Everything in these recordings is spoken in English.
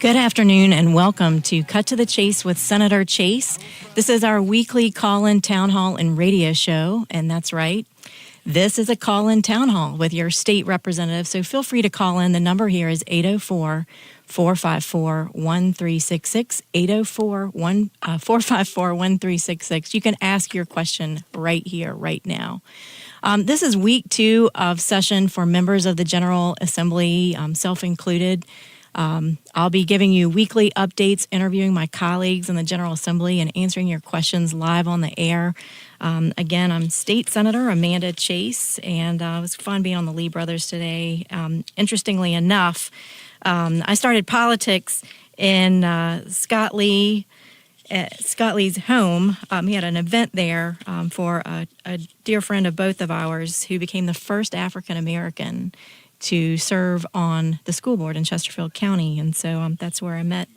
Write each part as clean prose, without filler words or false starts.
Good afternoon and welcome to Cut to the Chase with Senator Chase. This is our weekly call-in town hall and radio show, and that's right. This is a call-in town hall with your state representative, so feel free to call in. The number here is 804-454-1366, 804-454-1366. You can ask your question right here, right now. This is week 2 of session for members of the General Assembly, self-included. I'll be giving you weekly updates, interviewing my colleagues in the General Assembly, and answering your questions live on the air. Again, I'm State Senator Amanda Chase, and it was fun being on the Lee brothers today. Interestingly enough, I started politics in Scott Lee's home. He had an event there for a dear friend of both of ours who became the first African American to serve on the school board in Chesterfield County. And so that's where I met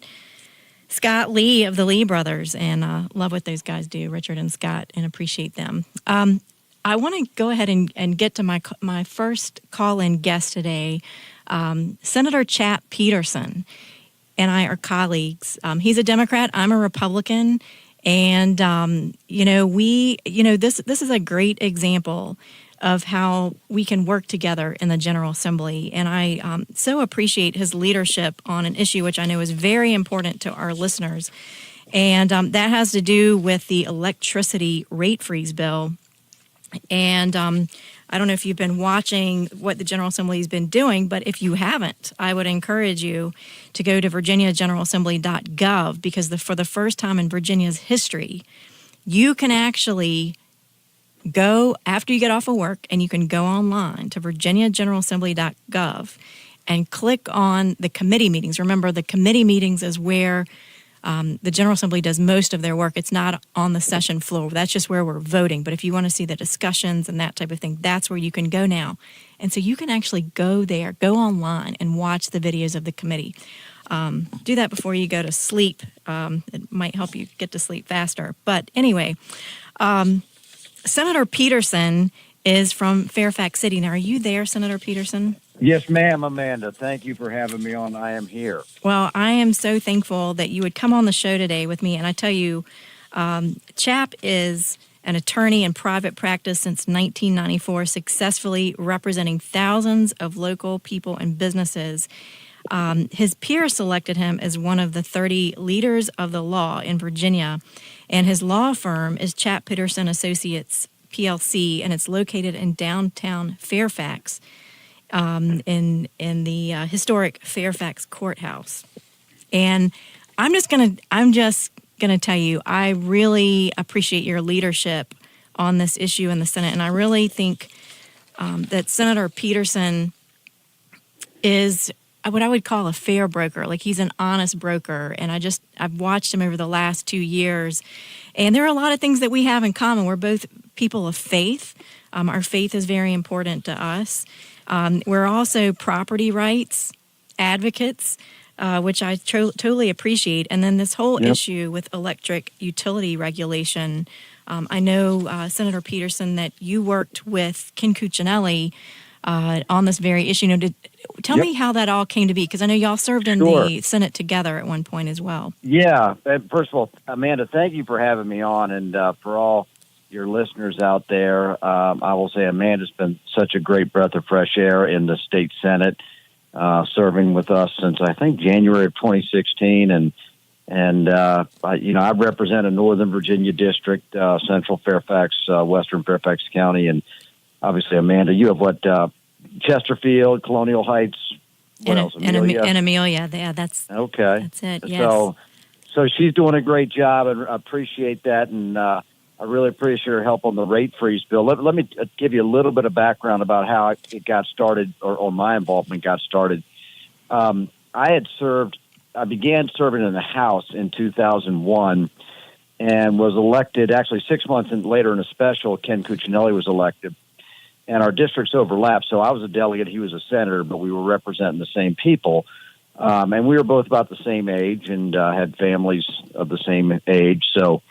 Scott Lee of the Lee brothers, and love what those guys do, Richard and Scott, and appreciate them. I want to go ahead and get to my first call-in guest today. Senator Chap Petersen and I are colleagues. He's a Democrat, I'm a Republican, and this is a great example of how we can work together in the General Assembly. And I so appreciate his leadership on an issue which I know is very important to our listeners. And that has to do with the electricity rate freeze bill. And I don't know if you've been watching what the General Assembly has been doing, but if you haven't, I would encourage you to go to virginiageneralassembly.gov, because for the first time in Virginia's history, you can actually go after you get off of work, and you can go online to virginiageneralassembly.gov and click on the committee meetings. Remember, the committee meetings is where the General Assembly does most of their work. It's not on the session floor. That's just where we're voting. But if you want to see the discussions and that type of thing, that's where you can go now. And so you can actually go there, go online, and watch the videos of the committee. Do that before you go to sleep. It might help you get to sleep faster. But anyway, Senator Petersen is from Fairfax City. Now, are you there, Senator Petersen? Yes, ma'am, Amanda. Thank you for having me on. I am here. Well, I am so thankful that you would come on the show today with me. And I tell you, Chap is an attorney in private practice since 1994, successfully representing thousands of local people and businesses. His peers selected him as one of the 30 leaders of the law in Virginia, and his law firm is Chap Petersen Associates, PLC, and it's located in downtown Fairfax, in the historic Fairfax Courthouse. And I'm just gonna tell you, I really appreciate your leadership on this issue in the Senate, and I really think that Senator Petersen is what I would call a fair broker. Like, he's an honest broker, and I've watched him over the last 2 years, and there are a lot of things that we have in common. We're both people of faith. Our faith is very important to us. We're also property rights advocates, which I totally appreciate. And then this whole issue with electric utility regulation. I know, Senator Petersen, that you worked with Ken Cuccinelli on this very issue. Tell me how that all came to be, because I know y'all served in the Senate together at one point as well. Yeah. First of all, Amanda, thank you for having me on, and for all your listeners out there, I will say Amanda's been such a great breath of fresh air in the state Senate, serving with us since I think January of 2016, and I represent a Northern Virginia district, Central Fairfax, Western Fairfax County, and obviously, Amanda, you have Chesterfield, Colonial Heights, what else? Amelia? And Amelia. Yeah, that's okay. That's it. Yes. So she's doing a great job, and I appreciate that, and I really appreciate her help on the rate freeze bill. Let me give you a little bit of background about how it got started, or my involvement got started. I began serving in the House in 2001, and was elected. Actually, 6 months later, in a special, Ken Cuccinelli was elected. And our districts overlapped, so I was a delegate, he was a senator, but we were representing the same people. And we were both about the same age and had families of the same age. So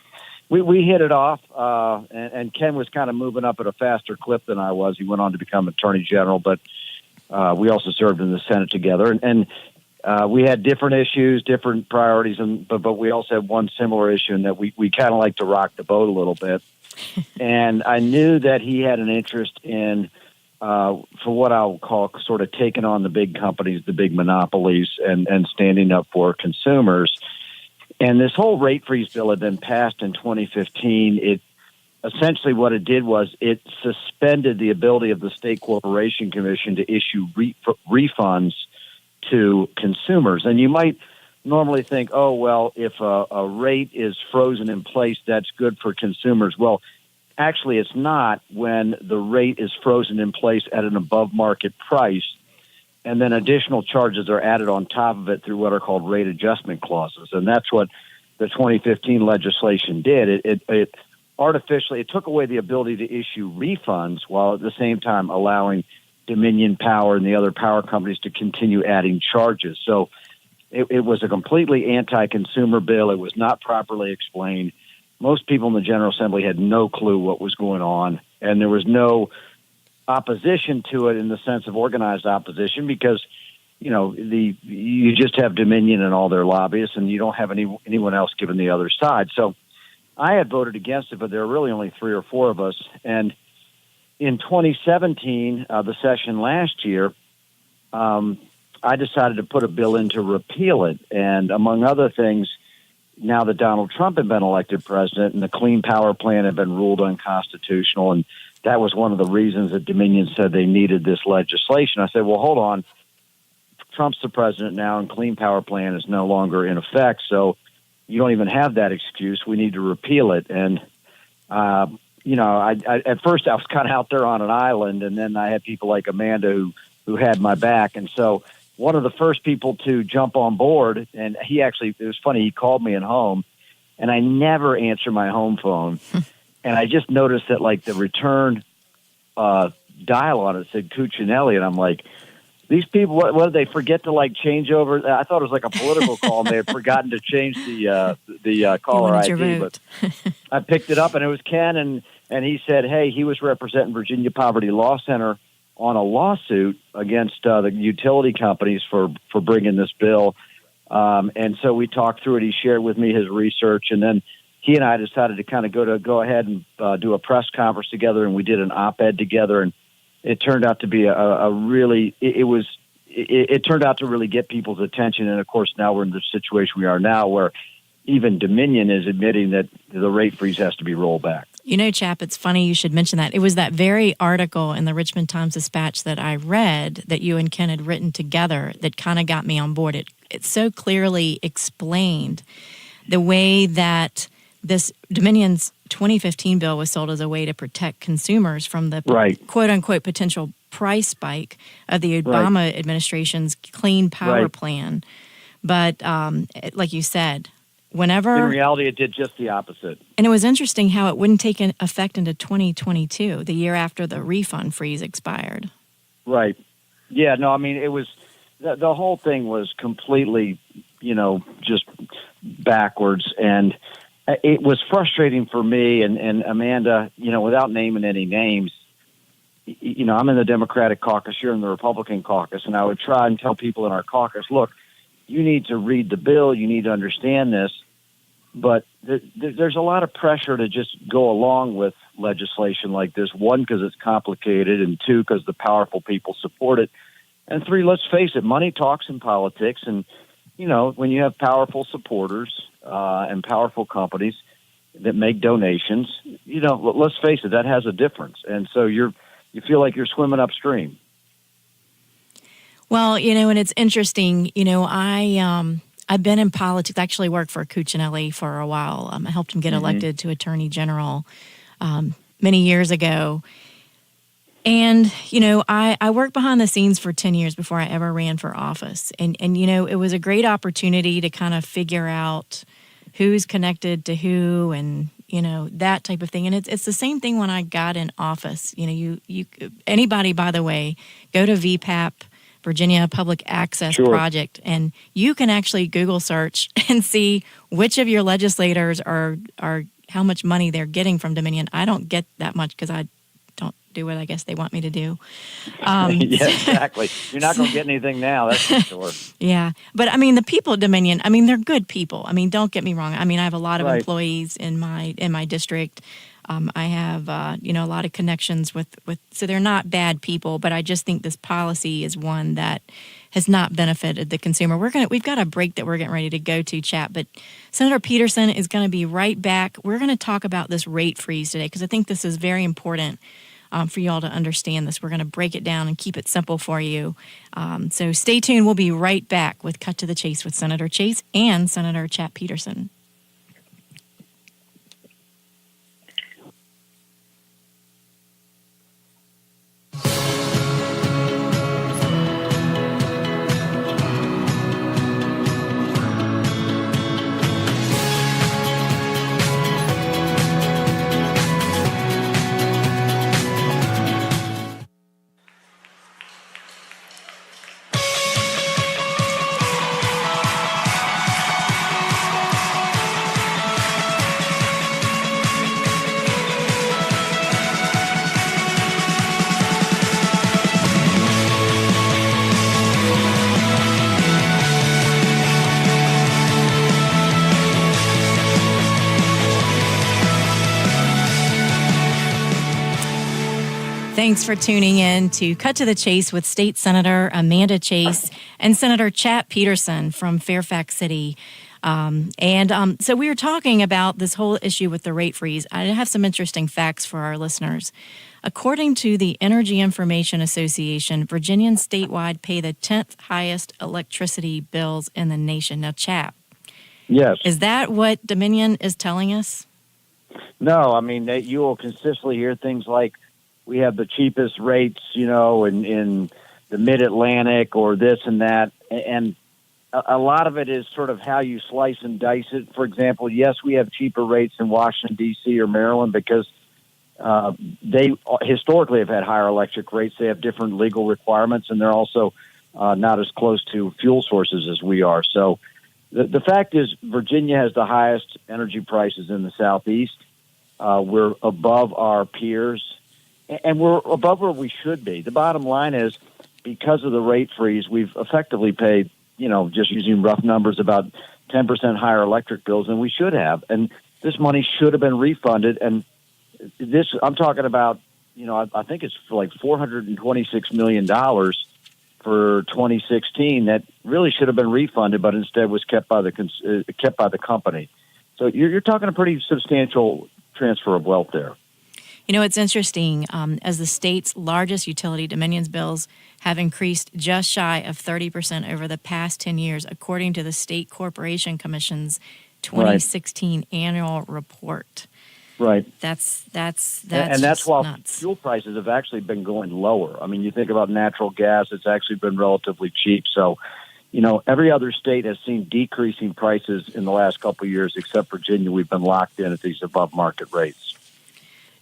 we hit it off, and Ken was kind of moving up at a faster clip than I was. He went on to become Attorney General, but we also served in the Senate together. And we had different issues, different priorities, but we also had one similar issue in that we kind of like to rock the boat a little bit. And I knew that he had an interest in, for what I'll call sort of taking on the big companies, the big monopolies, and standing up for consumers. And this whole rate freeze bill had been passed in 2015. It essentially what it did was it suspended the ability of the State Corporation Commission to issue refunds to consumers. And you might normally think, oh, well, if a rate is frozen in place, that's good for consumers. Well, actually, it's not when the rate is frozen in place at an above-market price, and then additional charges are added on top of it through what are called rate adjustment clauses. And that's what the 2015 legislation did. It artificially took away the ability to issue refunds while at the same time allowing Dominion Power and the other power companies to continue adding charges. So it was a completely anti-consumer bill. It was not properly explained. Most people in the General Assembly had no clue what was going on, and there was no opposition to it in the sense of organized opposition because, you just have Dominion and all their lobbyists, and you don't have anyone else giving the other side. So I had voted against it, but there were really only 3 or 4 of us. And in 2017, the session last year, I decided to put a bill in to repeal it. And among other things, now that Donald Trump had been elected president and the Clean Power Plan had been ruled unconstitutional, and that was one of the reasons that Dominion said they needed this legislation. I said, well, hold on. Trump's the president now, and Clean Power Plan is no longer in effect, so you don't even have that excuse. We need to repeal it. And, I at first I was kind of out there on an island, and then I had people like Amanda who had my back. And so one of the first people to jump on board, and it was funny, he called me at home, and I never answer my home phone. And I just noticed that, like, the return dial on it said Cuccinelli, and I'm like, these people, what did they forget to, like, change over? I thought it was like a political call, and they had forgotten to change the caller ID. But I picked it up, and it was Ken, and he said, hey, he was representing Virginia Poverty Law Center on a lawsuit against the utility companies for bringing this bill. And so we talked through it. He shared with me his research, and then he and I decided to kind of go ahead and do a press conference together, and we did an op-ed together, and it turned out to be it turned out to really get people's attention. And of course, now we're in the situation we are now where even Dominion is admitting that the rate freeze has to be rolled back. Chap, it's funny you should mention that. It was that very article in the Richmond Times-Dispatch that I read that you and Ken had written together that kind of got me on board. It so clearly explained the way that this Dominion's 2015 bill was sold as a way to protect consumers from the quote-unquote potential price spike of the Obama administration's Clean Power Plan. But like you said, whenever... In reality, it did just the opposite. And it was interesting how it wouldn't take effect into 2022, the year after the refund freeze expired. Right. Yeah, no, I mean, it was... The whole thing was completely, just backwards. And it was frustrating for me and Amanda, without naming any names. I'm in the Democratic caucus, you're in the Republican caucus, and I would try and tell people in our caucus, look, you need to read the bill, you need to understand this, but there's a lot of pressure to just go along with legislation like this. 1, because it's complicated, and 2, because the powerful people support it, and 3, let's face it, money talks in politics, and when you have powerful supporters and powerful companies that make donations, let's face it, that has a difference. And so you feel like you're swimming upstream. Well, and it's interesting. I've been in politics. I actually worked for Cuccinelli for a while. I helped him get elected to Attorney General many years ago. And, I worked behind the scenes for 10 years before I ever ran for office. And it was a great opportunity to kind of figure out who's connected to who and, that type of thing. And it's the same thing when I got in office. Anybody, by the way, go to VPAP, Virginia Public Access Project, and you can actually Google search and see which of your legislators are how much money they're getting from Dominion. I don't get that much because I don't do what I guess they want me to do. Yeah, exactly. You're not going to get anything now, that's for sure. Yeah. But I mean, the people at Dominion, I mean, they're good people. I mean, don't get me wrong. I mean, I have a lot of employees in my district. I have, a lot of connections with, so they're not bad people, but I just think this policy is one that has not benefited the consumer. We've got a break that we're getting ready to go to, Chap, but Senator Petersen is going to be right back. We're going to talk about this rate freeze today because I think this is very important for you all to understand this. We're going to break it down and keep it simple for you. So stay tuned. We'll be right back with Cut to the Chase with Senator Chase and Senator Chap Petersen. Thanks for tuning in to Cut to the Chase with State Senator Amanda Chase and Senator Chap Petersen from Fairfax City. So we were talking about this whole issue with the rate freeze. I have some interesting facts for our listeners. According to the Energy Information Association, Virginians statewide pay the 10th highest electricity bills in the nation. Now, Chap. Yes. Is that what Dominion is telling us? No, I mean, you will consistently hear things like, we have the cheapest rates, in the Mid-Atlantic or this and that. And a lot of it is sort of how you slice and dice it. For example, yes, we have cheaper rates in Washington, D.C. or Maryland because they historically have had higher electric rates. They have different legal requirements, and they're also not as close to fuel sources as we are. So the fact is Virginia has the highest energy prices in the Southeast. We're above our peers. And we're above where we should be. The bottom line is, because of the rate freeze, we've effectively paid, just using rough numbers, about 10% higher electric bills than we should have. And this money should have been refunded. And this, I'm talking about, I think it's for like $426 million for 2016 that really should have been refunded, but instead was kept by the company. So you're talking a pretty substantial transfer of wealth there. It's interesting. As the state's largest utility, Dominion's bills have increased just shy of 30% over the past 10 years, according to the State Corporation Commission's 2016 annual report. Right. That's while nuts. Fuel prices have actually been going lower. I mean, you think about natural gas; it's actually been relatively cheap. So, every other state has seen decreasing prices in the last couple of years, except Virginia. We've been locked in at these above market rates.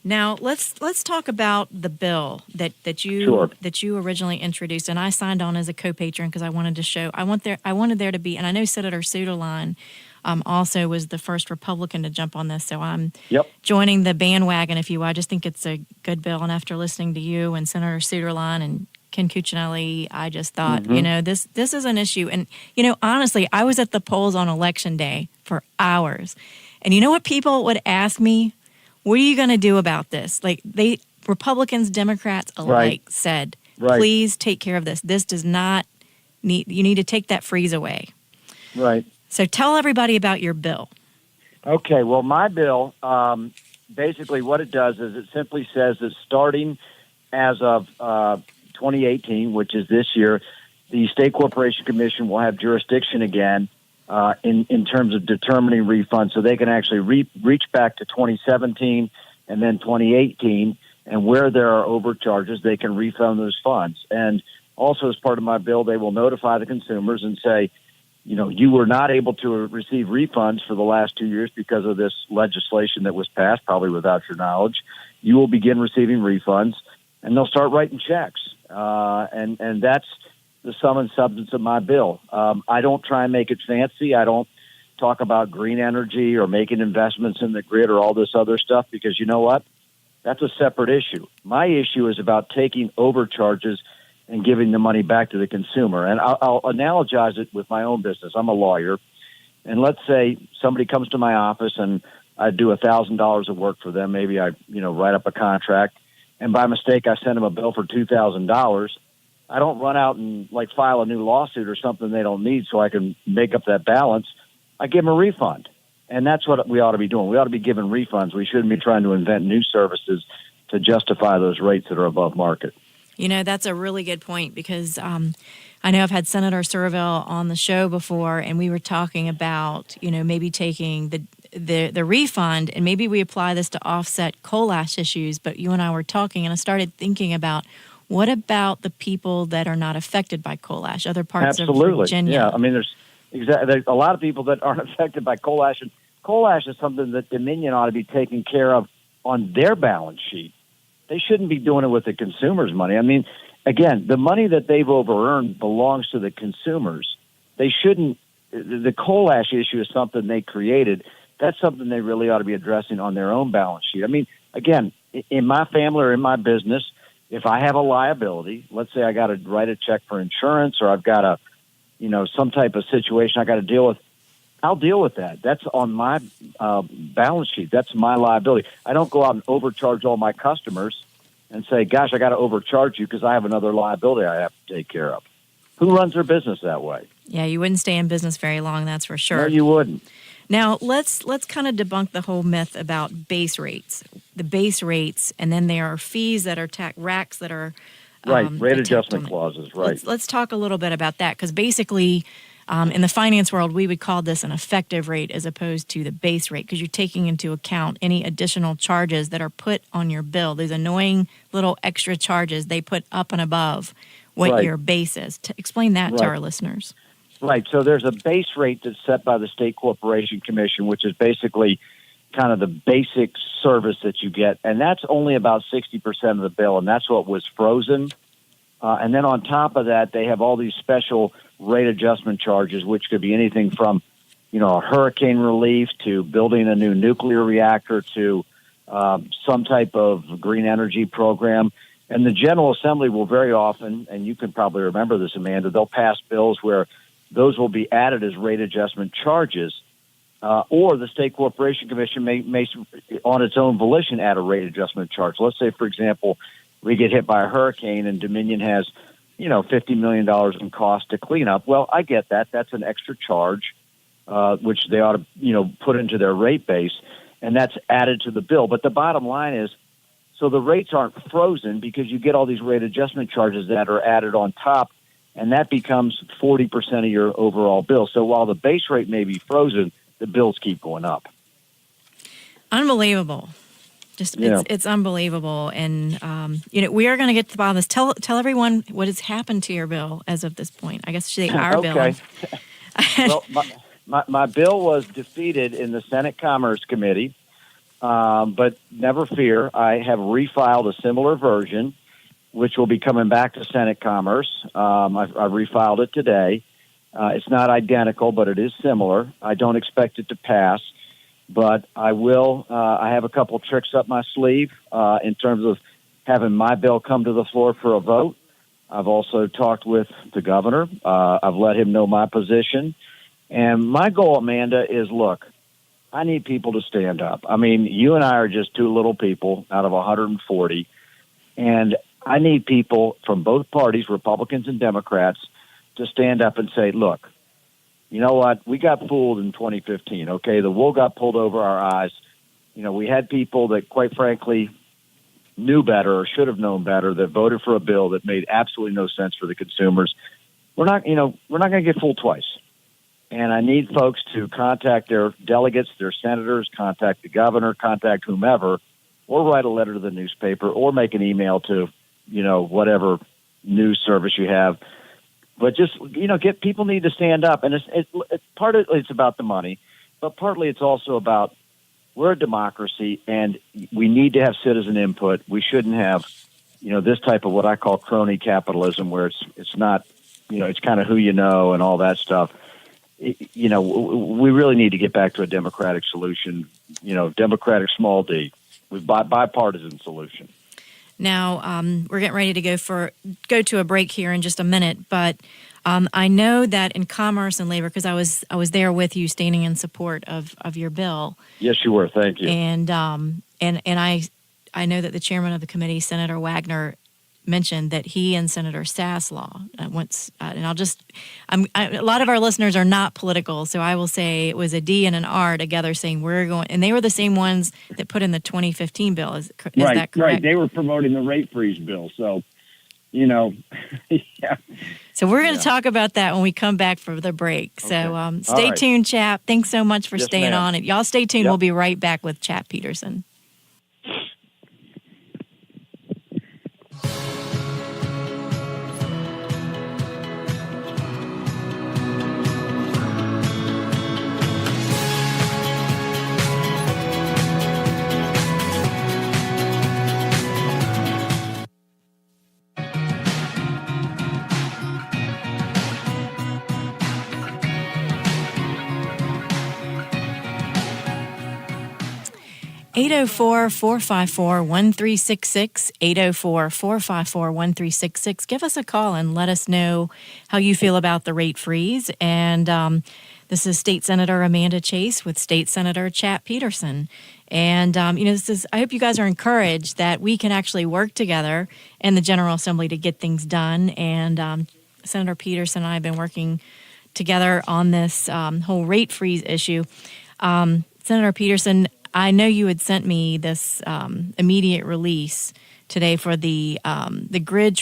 Now let's talk about the bill that you originally introduced, and I signed on as a co-patron because I wanted to show I wanted there to be, and I know Senator Suderline also was the first Republican to jump on this, so I'm joining the bandwagon, if you will. I just think it's a good bill, and after listening to you and Senator Suderline and Ken Cuccinelli, I just thought, this is an issue, and honestly, I was at the polls on Election Day for hours, and you know what people would ask me? What are you going to do about this? Like Republicans, Democrats alike said, please take care of this. This does not you need to take that freeze away. Right. So tell everybody about your bill. Okay. Well, my bill, basically what it does is it simply says that starting as of 2018, which is this year, the State Corporation Commission will have jurisdiction again in terms of determining refunds, so they can actually reach back to 2017 and then 2018, and where there are overcharges, they can refund those funds. And also, as part of my bill, they will notify the consumers and say, you were not able to receive refunds for the last 2 years because of this legislation that was passed, probably without your knowledge. You will begin receiving refunds, and they'll start writing checks. And that's the sum and substance of my bill. I don't try and make it fancy. I don't talk about green energy or making investments in the grid or all this other stuff because you know what? That's a separate issue. My issue is about taking overcharges and giving the money back to the consumer. And I'll analogize it with my own business. I'm a lawyer, and let's say somebody comes to my office and I do $1,000 of work for them. Maybe I, write up a contract, and by mistake I send them a bill for $2,000. I don't run out and file a new lawsuit or something they don't need so I can make up that balance. I give them a refund. And that's what we ought to be doing. We ought to be giving refunds. We shouldn't be trying to invent new services to justify those rates that are above market. That's a really good point, because I know I've had Senator Surville on the show before, and we were talking about, maybe taking the refund, and maybe we apply this to offset coal ash issues. But you and I were talking, and I started thinking about, what about the people that are not affected by coal ash, other parts of Virginia? Yeah, I mean, there's a lot of people that aren't affected by coal ash, and coal ash is something that Dominion ought to be taking care of on their balance sheet. They shouldn't be doing it with the consumer's money. I mean, again, the money that they've over-earned belongs to the consumers. They shouldn't. The coal ash issue is something they created. That's something they really ought to be addressing on their own balance sheet. I mean, again, in my family or in my business, if I have a liability, let's say I got to write a check for insurance, or I've got a, some type of situation I got to deal with, I'll deal with that. That's on my balance sheet. That's my liability. I don't go out and overcharge all my customers and say, gosh, I got to overcharge you because I have another liability I have to take care of. Who runs their business that way? Yeah, you wouldn't stay in business very long, that's for sure. No, you wouldn't. Now, let's kind of debunk the whole myth about base rates. The base rates, and then there are fees that are racks that are right, rate adjustment clauses, right. Let's talk a little bit about that, because basically in the finance world, we would call this an effective rate as opposed to the base rate, because you're taking into account any additional charges that are put on your bill. These annoying little extra charges they put up and above what your base is. Explain that to our listeners. Right. So there's a base rate that's set by the State Corporation Commission, which is basically kind of the basic service that you get. And that's only about 60% of the bill, and that's what was frozen. And then on top of that, they have all these special rate adjustment charges, which could be anything from, a hurricane relief to building a new nuclear reactor to some type of green energy program. And the General Assembly will very often, and you can probably remember this, Amanda, they'll pass bills where those will be added as rate adjustment charges, or the State Corporation Commission may, on its own volition, add a rate adjustment charge. Let's say, for example, we get hit by a hurricane and Dominion has, $50 million in cost to clean up. Well, I get that. That's an extra charge, which they ought to, put into their rate base, and that's added to the bill. But the bottom line is, so the rates aren't frozen because you get all these rate adjustment charges that are added on top, and that becomes 40% of your overall bill. So while the base rate may be frozen, the bills keep going up. Unbelievable. It's unbelievable. And, we are going to get to the bottom of this. Tell everyone what has happened to your bill as of this point. I guess I should say our bill. Well, my bill was defeated in the Senate Commerce Committee, but never fear. I have refiled a similar version, which will be coming back to Senate Commerce. I refiled it today. It's not identical, but it is similar. I don't expect it to pass, but I will. I have a couple tricks up my sleeve in terms of having my bill come to the floor for a vote. I've also talked with the governor. I've let him know my position. And my goal, Amanda, is, look, I need people to stand up. I mean, you and I are just two little people out of 140, and I need people from both parties, Republicans and Democrats, to stand up and say, look, you know what? We got fooled in 2015, okay? The wool got pulled over our eyes. We had people that, quite frankly, knew better or should have known better, that voted for a bill that made absolutely no sense for the consumers. We're not going to get fooled twice. And I need folks to contact their delegates, their senators, contact the governor, contact whomever, or write a letter to the newspaper, or make an email to, whatever news service you have. But just, get people need to stand up. And it's partly it's about the money, but partly it's also about, we're a democracy and we need to have citizen input. We shouldn't have, this type of what I call crony capitalism, where it's not, it's kind of who you know and all that stuff. We really need to get back to a democratic solution, democratic small d. with bipartisan solution. Now, we're getting ready to go to a break here in just a minute, but I know that in Commerce and Labor, because I was there with you, standing in support of your bill. Yes, you were. Thank you. And I know that the chairman of the committee, Senator Wagner, mentioned that he and Senator Saslaw a lot of our listeners are not political, so I will say it was a D and an R together saying we're going, and they were the same ones that put in the 2015 bill. Is that correct? Right. They were promoting the rate freeze bill, so yeah. So we're going to talk about that when we come back from the break. Okay. So stay tuned, Chap. Thanks so much for staying on it. Y'all stay tuned. Yep. We'll be right back with Chap Petersen. (804-454-1366), 804-454-1366. Give us a call and let us know how you feel about the rate freeze. And this is State Senator Amanda Chase with State Senator Chap Petersen. And, I hope you guys are encouraged that we can actually work together in the General Assembly to get things done. And Senator Petersen and I have been working together on this whole rate freeze issue. Senator Petersen, I know you had sent me this immediate release today for the Grid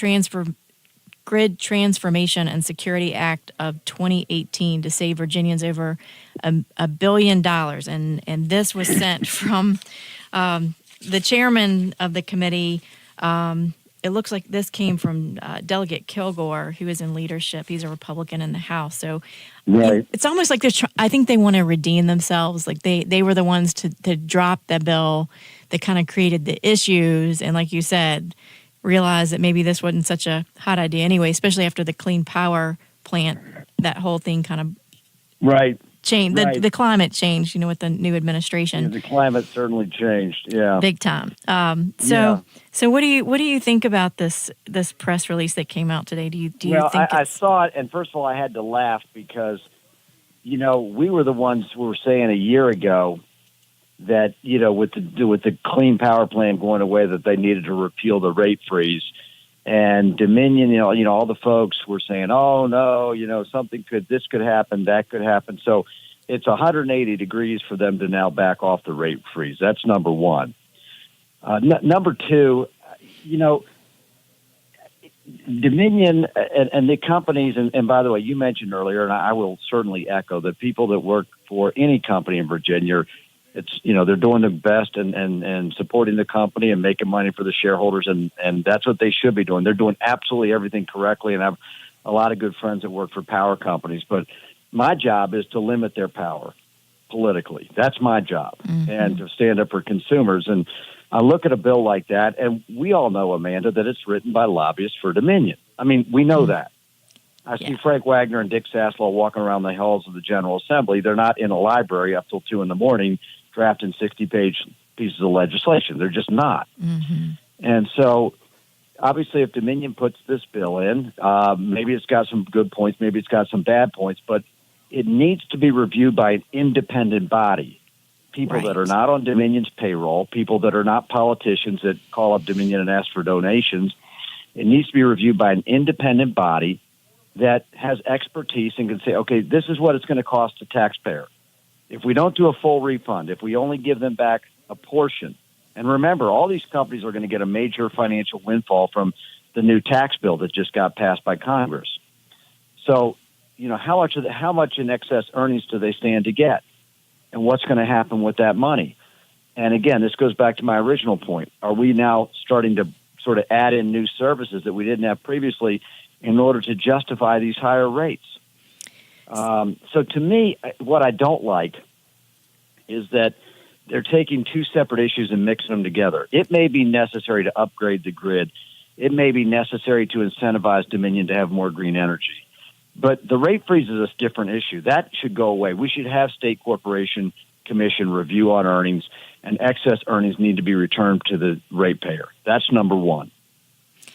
Transformation and Security Act of 2018 to save Virginians over $1 billion, and this was sent from the chairman of the committee. It looks like this came from Delegate Kilgore, who is in leadership. He's a Republican in the House. So right. It's almost like I think they want to redeem themselves. Like they were the ones to drop the bill that kind of created the issues. And like you said, realize that maybe this wasn't such a hot idea anyway, especially after the Clean Power Plant, that whole thing kind of changed. The climate changed, with the new administration. Yeah, the climate certainly changed. Yeah, big time. So what do you think about this press release that came out today? Do you think? I saw it, and first of all, I had to laugh because we were the ones who were saying a year ago that with the Clean Power Plan going away, that they needed to repeal the rate freeze. And Dominion, all the folks were saying, "Oh no, this could happen, that could happen." So it's 180 degrees for them to now back off the rate freeze. That's number one. Number two, Dominion and the companies, and by the way, you mentioned earlier, and I will certainly echo that people that work for any company in Virginia, they're doing the best and supporting the company and making money for the shareholders, and that's what they should be doing. They're doing absolutely everything correctly, and I have a lot of good friends that work for power companies. But my job is to limit their power politically. That's my job, and to stand up for consumers. And I look at a bill like that, and we all know, Amanda, that it's written by lobbyists for Dominion. I mean, we know that. I see Frank Wagner and Dick Saslaw walking around the halls of the General Assembly. They're not in a library up till 2 a.m. drafting 60-page pieces of legislation. They're just not. And so, obviously, if Dominion puts this bill in, maybe it's got some good points, maybe it's got some bad points, but it needs to be reviewed by an independent body. People that are not on Dominion's payroll, people that are not politicians that call up Dominion and ask for donations. It needs to be reviewed by an independent body that has expertise and can say, okay, this is what it's going to cost the taxpayer. If we don't do a full refund, if we only give them back a portion, and remember, all these companies are going to get a major financial windfall from the new tax bill that just got passed by Congress. So, how much in excess earnings do they stand to get? And what's going to happen with that money? And again, this goes back to my original point. Are we now starting to sort of add in new services that we didn't have previously in order to justify these higher rates? So to me, what I don't like is that they're taking two separate issues and mixing them together. It may be necessary to upgrade the grid. It may be necessary to incentivize Dominion to have more green energy. But the rate freeze is a different issue. That should go away. We should have state corporation Commission review on earnings, and excess earnings need to be returned to the ratepayer. That's number one.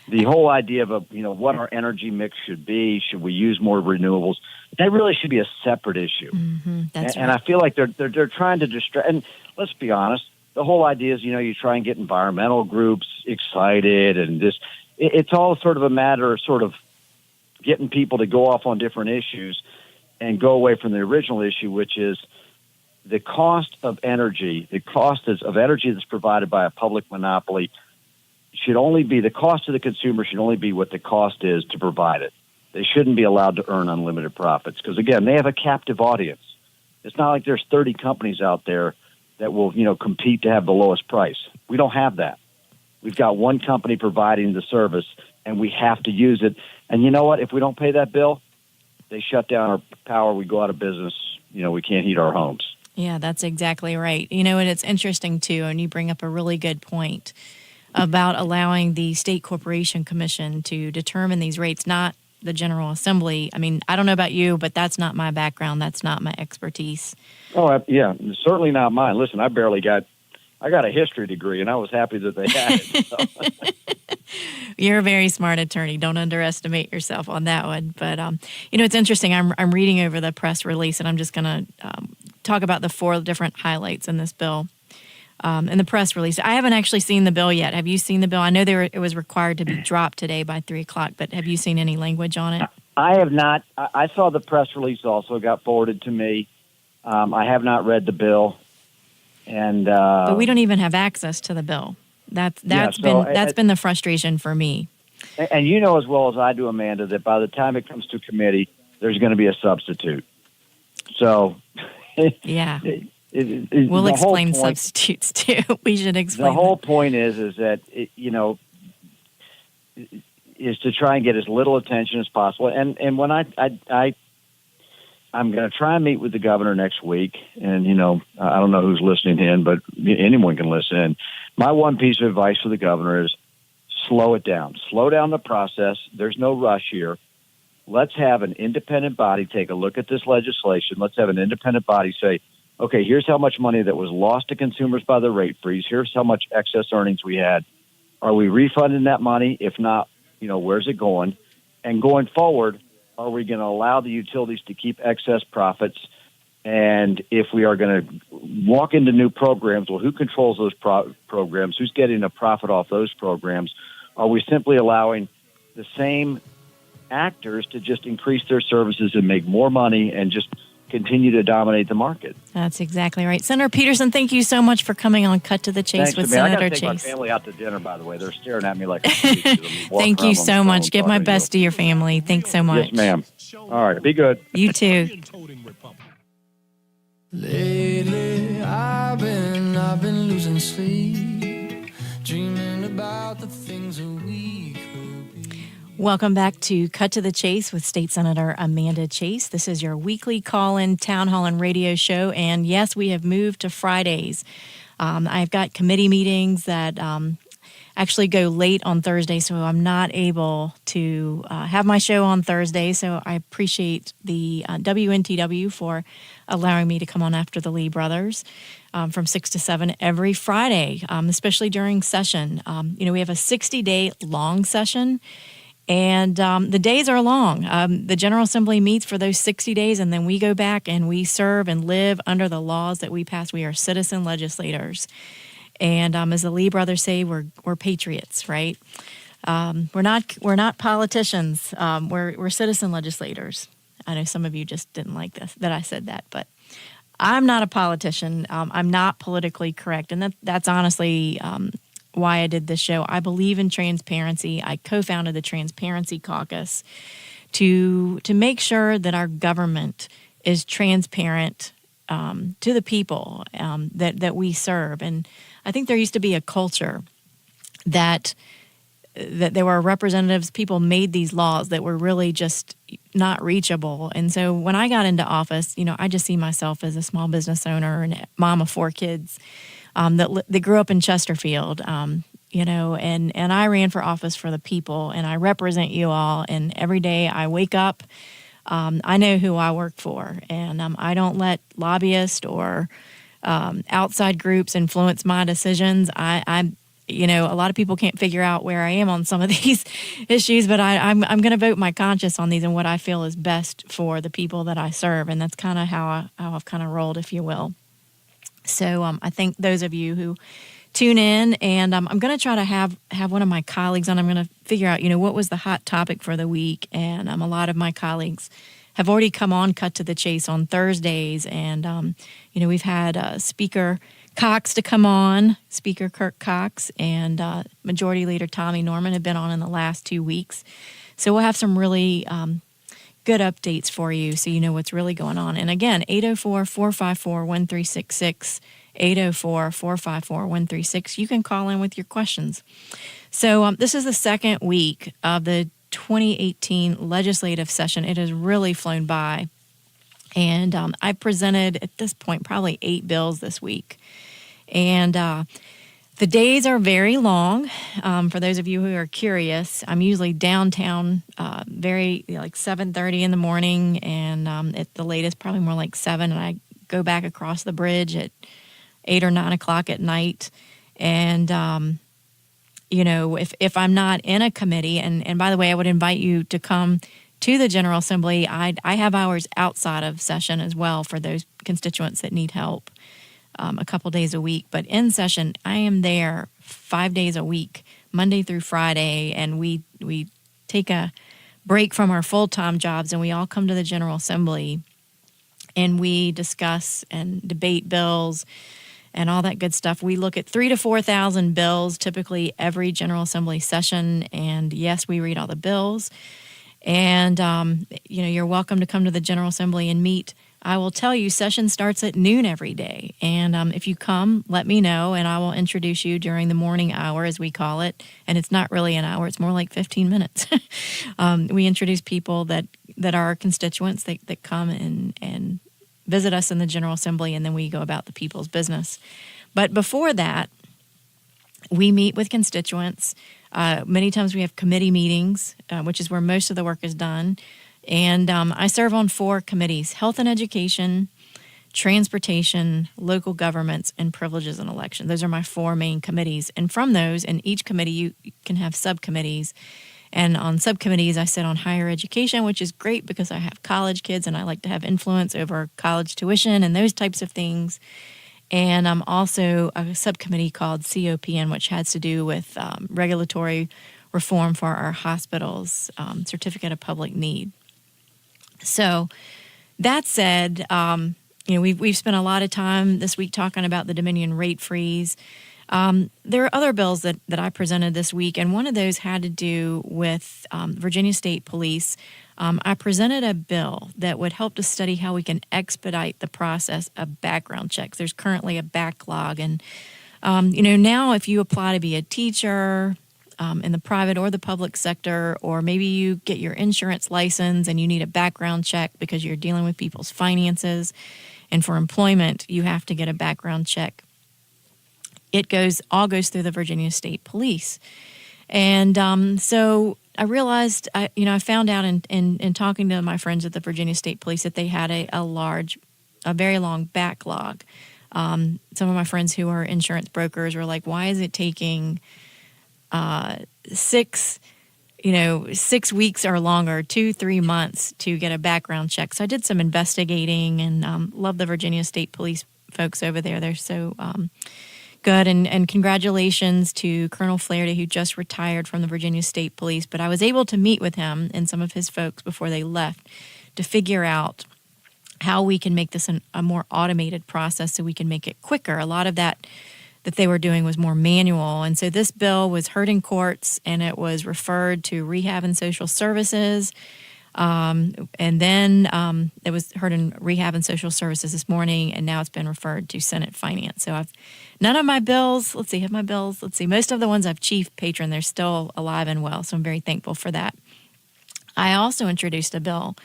The whole idea of what our energy mix should be, should we use more renewables? That really should be a separate issue. That's right. And I feel like they're trying to distract. And let's be honest, the whole idea is you try and get environmental groups excited, and it's all sort of a matter of sort of getting people to go off on different issues and go away from the original issue, which is the cost of energy. The cost of energy that's provided by a public monopoly should only be the cost to the consumer should only be what the cost is to provide it. They shouldn't be allowed to earn unlimited profits because, again, they have a captive audience. It's not like there's 30 companies out there that will, compete to have the lowest price. We don't have that. We've got one company providing the service, and we have to use it. And you know what? If we don't pay that bill, they shut down our power. We go out of business. We can't heat our homes. Yeah, that's exactly right. And it's interesting, too, and you bring up a really good point about allowing the State Corporation Commission to determine these rates, not the General Assembly. I mean, I don't know about you, but that's not my background. That's not my expertise. Oh, yeah, certainly not mine. Listen, I got a history degree, and I was happy that they had it. So. You're a very smart attorney. Don't underestimate yourself on that one. But, it's interesting. I'm reading over the press release, and I'm just going to talk about the 4 different highlights in this bill. In the press release. I haven't actually seen the bill yet. Have you seen the bill? I know it was required to be dropped today by 3 o'clock, but have you seen any language on it? I have not. I saw the press release also got forwarded to me. I have not read the bill. But we don't even have access to the bill. That's been the frustration for me. And you know as well as I do, Amanda, that by the time it comes to committee, there's going to be a substitute. So yeah. We'll explain substitutes too. We should explain. The whole point is that is to try and get as little attention as possible. And when I'm going to try and meet with the governor next week. And I don't know who's listening in, but anyone can listen in. My one piece of advice for the governor is slow it down. Slow down the process. There's no rush here. Let's have an independent body take a look at this legislation. Let's have an independent body say, okay, here's how much money that was lost to consumers by the rate freeze. Here's how much excess earnings we had. Are we refunding that money? If not, where's it going? And going forward, are we going to allow the utilities to keep excess profits? And if we are going to walk into new programs, well, who controls those programs? Who's getting a profit off those programs? Are we simply allowing the same actors to just increase their services and make more money and just continue to dominate the market? That's exactly right. Senator Petersen, thank you so much for coming on Cut to the Chase with Senator I got to take Chase. My family out to dinner, by the way. They're staring at me like I'm Thank you so much. Give my best to your family. Thanks so much. Yes, ma'am. All right. Be good. You too. Lately, I've been losing sleep, dreaming about the things that we could be. Welcome back to Cut to the Chase with State Senator Amanda Chase. This is your weekly call-in town hall and radio show, and yes, we have moved to Fridays. I've got committee meetings that actually go late on Thursday, so I'm not able to have my show on Thursday. So I appreciate the WNTW for allowing me to come on after the Lee brothers from 6 to 7 every Friday, especially during session. We have a 60-day long session, and the days are long. The General Assembly meets for those 60 days, and then we go back and we serve and live under the laws that we pass. We are citizen legislators. And as the Lee brothers say, we're patriots, right? We're not politicians. We're citizen legislators. I know some of you just didn't like that I said that, but I'm not a politician. I'm not politically correct, and that's honestly why I did this show. I believe in transparency. I co-founded the Transparency Caucus to make sure that our government is transparent to the people that we serve. And I think there used to be a culture that there were representatives, people made these laws that were really just not reachable. And so when I got into office, I just see myself as a small business owner and mom of 4 kids that grew up in Chesterfield, and I ran for office for the people, and I represent you all. And every day I wake up, I know who I work for, and I don't let lobbyists or outside groups influence my decisions. A lot of people can't figure out where I am on some of these issues, but I'm going to vote my conscience on these and what I feel is best for the people that I serve, and that's kind of how I've kind of rolled, if you will. So I thank those of you who tune in, and I'm going to try to have one of my colleagues on. I'm going to figure out, what was the hot topic for the week, and a lot of my colleagues have already come on Cut to the Chase on Thursdays, and we've had Speaker Cox to come on, Speaker Kirk Cox, and Majority Leader Tommy Norman have been on in the last 2 weeks. So we'll have some really good updates for you so you know what's really going on. And again, 804-454-1366, 804-454-1366. You can call in with your questions. So this is the second week of the 2018 legislative session. It has really flown by. And I presented, at this point, probably 8 bills this week. And the days are very long. For those of you who are curious, I'm usually downtown very like 7:30 in the morning, and at the latest, probably more like 7. And I go back across the bridge at 8 or 9 o'clock at night. And, if I'm not in a committee, and by the way, I would invite you to come to the General Assembly. I have hours outside of session as well for those constituents that need help, a couple days a week. But in session, I am there 5 days a week, Monday through Friday, and we take a break from our full-time jobs, and we all come to the General Assembly, and we discuss and debate bills and all that good stuff. We look at 3,000 to 4,000 bills typically every General Assembly session, and yes, we read all the bills. And, you're welcome to come to the General Assembly and meet. I will tell you, session starts at noon every day. And if you come, let me know, and I will introduce you during the morning hour, as we call it. And it's not really an hour. It's more like 15 minutes. We introduce people that are our constituents that come and visit us in the General Assembly, and then we go about the people's business. But before that, we meet with constituents. Many times we have committee meetings, which is where most of the work is done. And I serve on 4 committees: Health and Education, Transportation, Local Governments, and Privileges and Election. Those are my 4 main committees. And from those, in each committee, you can have subcommittees. And on subcommittees, I sit on higher education, which is great because I have college kids and I like to have influence over college tuition and those types of things. And I'm also a subcommittee called COPN, which has to do with regulatory reform for our hospitals, Certificate of Public Need. So that said, we've spent a lot of time this week talking about the Dominion rate freeze. There are other bills that I presented this week, and one of those had to do with Virginia State Police. I presented a bill that would help to study how we can expedite the process of background checks. There's currently a backlog, and now if you apply to be a teacher in the private or the public sector, or maybe you get your insurance license and you need a background check because you're dealing with people's finances, and for employment, you have to get a background check. It all goes through the Virginia State Police. And so I realized, I found out in talking to my friends at the Virginia State Police that they had a very long backlog. Some of my friends who are insurance brokers were like, why is it taking 6 weeks or longer, 2-3 months to get a background check? So I did some investigating and love the Virginia State Police folks over there. They're so good. And congratulations to Colonel Flaherty, who just retired from the Virginia State Police. But I was able to meet with him and some of his folks before they left to figure out how we can make this a more automated process so we can make it quicker. A lot of that they were doing was more manual. And so this bill was heard in courts, and it was referred to Rehab and Social Services. And then it was heard in Rehab and Social Services this morning, and now it's been referred to Senate Finance. So none of my bills, most of the ones I've chief patron, they're still alive and well. So I'm very thankful for that. I also introduced a bill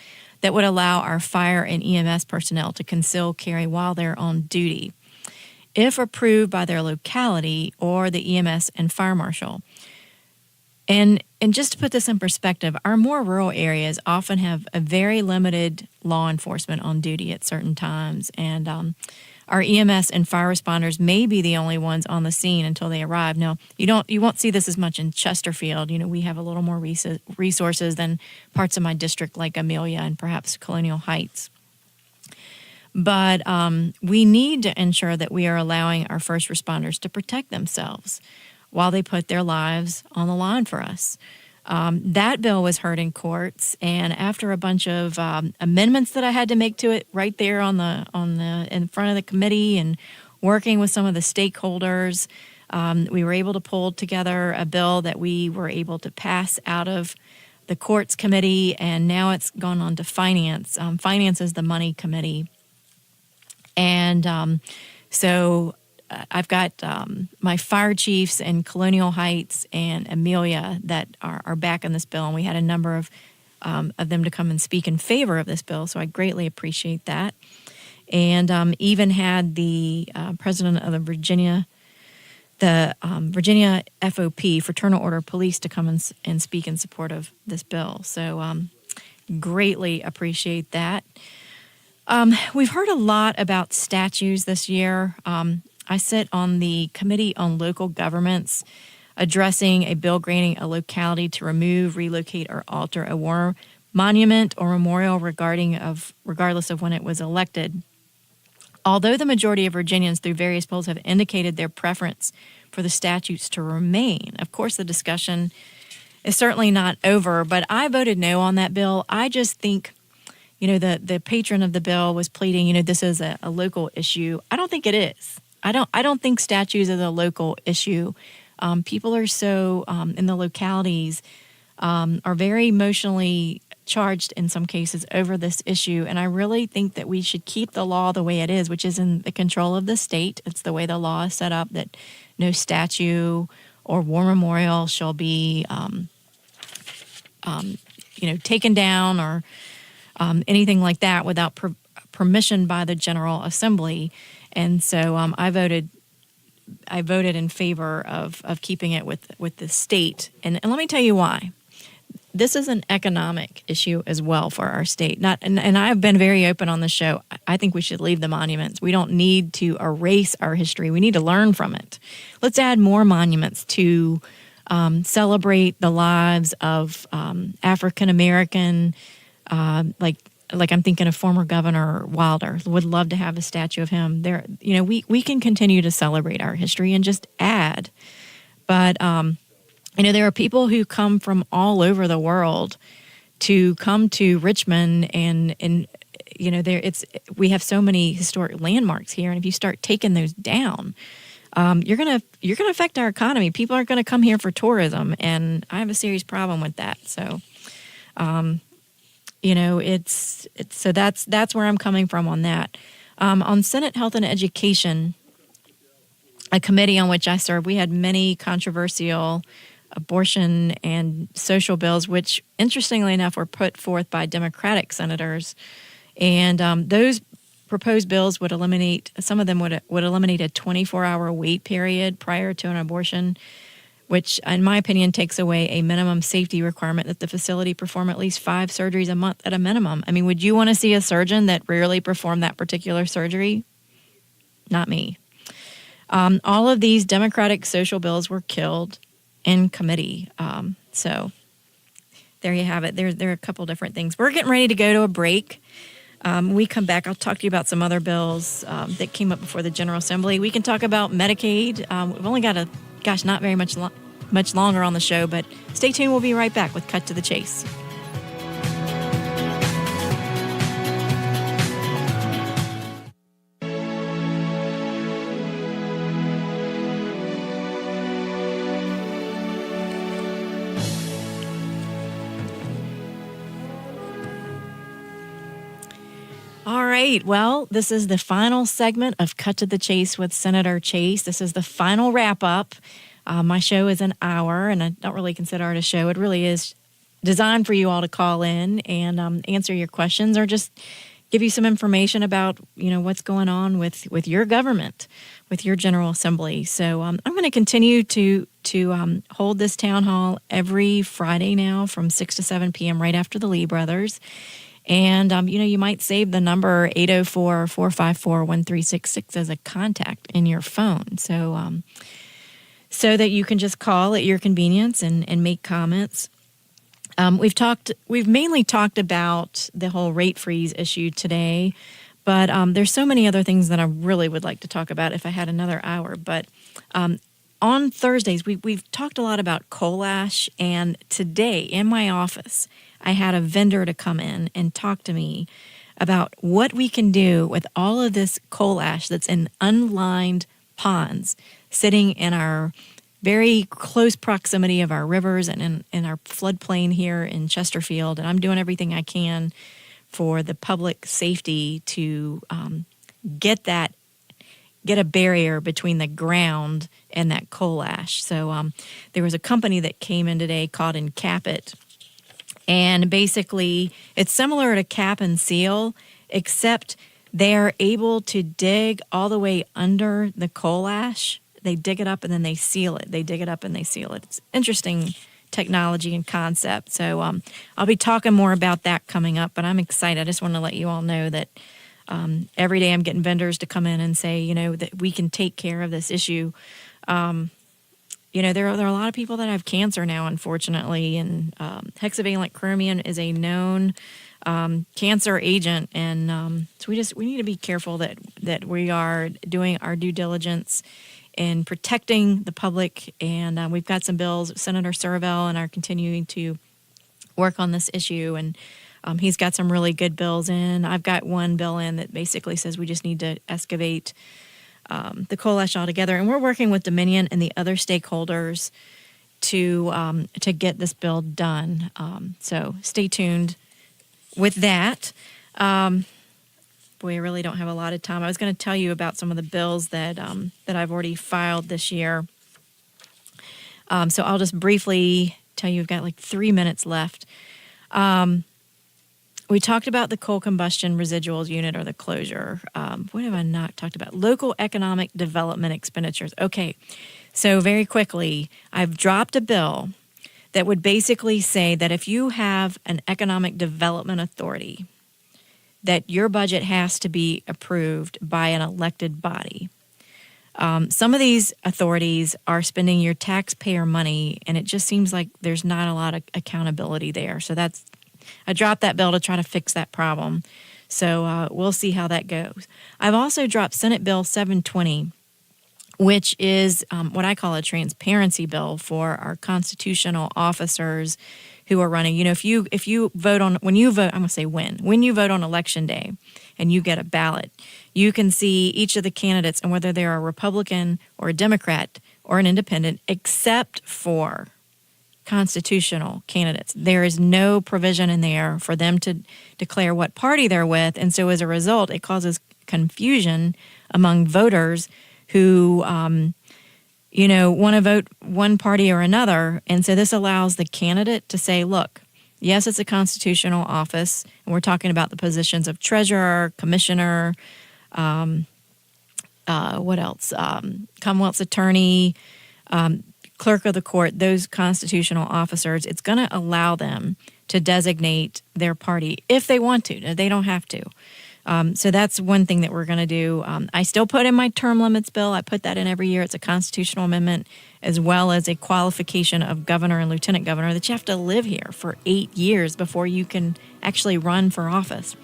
that would allow our fire and EMS personnel to conceal carry while they're on duty, if approved by their locality or the EMS and fire marshal. And just to put this in perspective, our more rural areas often have a very limited law enforcement on duty at certain times. And our EMS and fire responders may be the only ones on the scene until they arrive. Now, you won't see this as much in Chesterfield. We have a little more resources than parts of my district like Amelia and perhaps Colonial Heights. But we need to ensure that we are allowing our first responders to protect themselves while they put their lives on the line for us. That bill was heard in courts, and after a bunch of amendments that I had to make to it right there in front of the committee and working with some of the stakeholders, we were able to pull together a bill that we were able to pass out of the courts committee, and now it's gone on to finance. Finance is the money committee. And so I've got my fire chiefs in Colonial Heights and Amelia that are back in this bill, and we had a number of them to come and speak in favor of this bill, so I greatly appreciate that. And even had the president of the Virginia FOP, Fraternal Order of Police, to come and speak in support of this bill. So greatly appreciate that. We've heard a lot about statues this year. I sit on the Committee on Local Governments, addressing a bill granting a locality to remove, relocate, or alter a war monument or memorial regardless of when it was elected. Although the majority of Virginians through various polls have indicated their preference for the statutes to remain, of course the discussion is certainly not over, but I voted no on that bill. I just think, the patron of the bill was pleading, this is a local issue. I don't think it is. I don't think statues is a local issue. People are so in the localities are very emotionally charged in some cases over this issue, and I really think that we should keep the law the way it is, which is in the control of the state. It's the way the law is set up, that no statue or war memorial shall be taken down or anything like that without permission by the General Assembly. And so I voted in favor of keeping it with the state. And let me tell you why. This is an economic issue as well for our state. And I've been very open on the show. I think we should leave the monuments. We don't need to erase our history. We need to learn from it. Let's add more monuments to celebrate the lives of African American, like I'm thinking of former Governor Wilder. Would love to have a statue of him there. We can continue to celebrate our history and just add. But there are people who come from all over the world to come to Richmond, and we have so many historic landmarks here, and if you start taking those down, you're gonna affect our economy. People aren't gonna come here for tourism, and I have a serious problem with that. So. So that's where I'm coming from on that. On Senate Health and Education, a committee on which I serve, we had many controversial abortion and social bills, which interestingly enough were put forth by Democratic senators. And those proposed bills would eliminate, some of them would eliminate a 24-hour wait period prior to an abortion, which, in my opinion, takes away a minimum safety requirement that the facility perform at least 5 surgeries a month at a minimum. I mean, would you want to see a surgeon that rarely performed that particular surgery? Not me. All of these Democratic social bills were killed in committee. So there you have it. There are a couple different things. We're getting ready to go to a break. When we come back, I'll talk to you about some other bills that came up before the General Assembly. We can talk about Medicaid. We've only got not very much longer on the show, but stay tuned. We'll be right back with Cut to the Chase. All right. Well, this is the final segment of Cut to the Chase with Senator Chase. This is the final wrap-up. My show is an hour, and I don't really consider it a show. It really is designed for you all to call in and answer your questions or just give you some information about, what's going on with your government, with your General Assembly. So I'm going to continue to hold this town hall every Friday now from 6 to 7 p.m. right after the Lee Brothers. And, you might save the number 804-454-1366 as a contact in your phone. So that you can just call at your convenience and make comments. We've mainly talked about the whole rate freeze issue today, but there's so many other things that I really would like to talk about if I had another hour. But on Thursdays, we've talked a lot about coal ash, and today in my office, I had a vendor to come in and talk to me about what we can do with all of this coal ash that's in unlined ponds sitting in our very close proximity of our rivers and in our floodplain here in Chesterfield. And I'm doing everything I can for the public safety to get a barrier between the ground and that coal ash. So there was a company that came in today called Cap It. And basically, it's similar to Cap and Seal, except they're able to dig all the way under the coal ash. They dig it up and then they seal it. They dig it up and they seal it. It's interesting technology and concept. So I'll be talking more about that coming up, but I'm excited. I just want to let you all know that every day I'm getting vendors to come in and say, that we can take care of this issue. There are a lot of people that have cancer now, unfortunately, and hexavalent chromium is a known cancer agent, and so we need to be careful that we are doing our due diligence in protecting the public. And we've got some bills. Senator Serval and are continuing to work on this issue, and he's got some really good bills in. I've got one bill in that basically says we just need to excavate the coal ash altogether, and we're working with Dominion and the other stakeholders to get this bill done. So stay tuned with that. We really don't have a lot of time. I was going to tell you about some of the bills that I've already filed this year. So I'll just briefly tell you. We've got like 3 minutes left. We talked about the coal combustion residuals unit, or the closure. What have I not talked about? Local economic development expenditures. Okay, so very quickly, I've dropped a bill that would basically say that if you have an economic development authority, that your budget has to be approved by an elected body. Some of these authorities are spending your taxpayer money, and it just seems like there's not a lot of accountability there. So I dropped that bill to try to fix that problem. So we'll see how that goes. I've also dropped Senate Bill 720, which is what I call a transparency bill for our constitutional officers who are running. If you vote on, when you vote, I'm going to say when you vote on election day and you get a ballot, you can see each of the candidates and whether they're a Republican or a Democrat or an independent, except for constitutional candidates. There is no provision in there for them to declare what party they're with. And so as a result, it causes confusion among voters who, want to vote one party or another. And so this allows the candidate to say, look, yes, it's a constitutional office, and we're talking about the positions of treasurer, commissioner, what else? Commonwealth's attorney, clerk of the court, those constitutional officers. It's going to allow them to designate their party if they want to. They don't have to. So that's one thing that we're going to do. I still put in my term limits bill. I put that in every year. It's a constitutional amendment, as well as a qualification of governor and lieutenant governor that you have to live here for 8 years before you can actually run for office.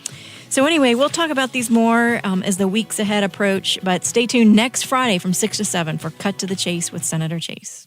So anyway, we'll talk about these more as the weeks ahead approach, but stay tuned next Friday from 6 to 7 for Cut to the Chase with Senator Chase.